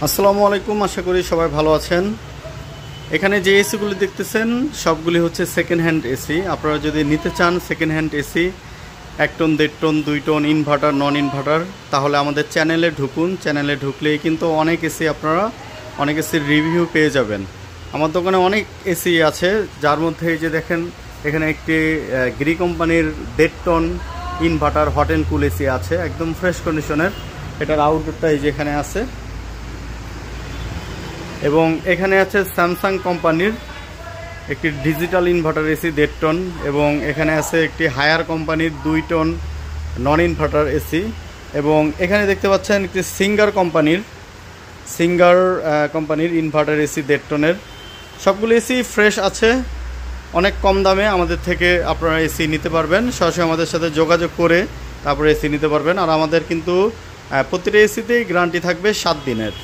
আসসালামু আলাইকুম, আশা করি সবাই ভালো আছেন। এখানে যে এসিগুলি দেখতেছেন সবগুলি হচ্ছে সেকেন্ড হ্যান্ড এসি। আপনারা যদি নিতে চান second hand AC 1 ton 1.5 ton 2 ton inverter non inverter, তাহলে আমাদের চ্যানেলে ঢুকুন। চ্যানেলে ঢুকলেই কিন্তু অনেক এসি আপনারা অনেক এসির রিভিউ পেয়ে যাবেন। আমার দোকানে অনেক এসি আছে, যার মধ্যে এই যে দেখেন এখানে একটি গ্রি কোম্পানির 1.5 ton inverter hot and cool AC আছে, একদম ফ্রেশ কন্ডিশনের। এটার আউটডোরটা এই যে এখানে আছে। এবং এখানে আছে স্যামসাং কোম্পানির একটি ডিজিটাল ইনভার্টার এসি 1.5 টন, এবং এখানে আছে একটি হায়ার কোম্পানির 2 টন নন ইনভার্টার এসি। এবং এখানে দেখতে পাচ্ছেন একটি সিঙ্গার কোম্পানির ইনভার্টার এসি 1.5 টনের। সবগুলো এসি ফ্রেশ আছে, অনেক কম দামে আমাদের থেকে আপনারা এসি নিতে পারবেন। সরাসরি আমাদের সাথে যোগাযোগ করে তারপরে এসি নিতে পারবেন। আর আমাদের কিন্তু প্রতিটা এসিতেই গ্যারান্টি থাকবে 7 দিনের।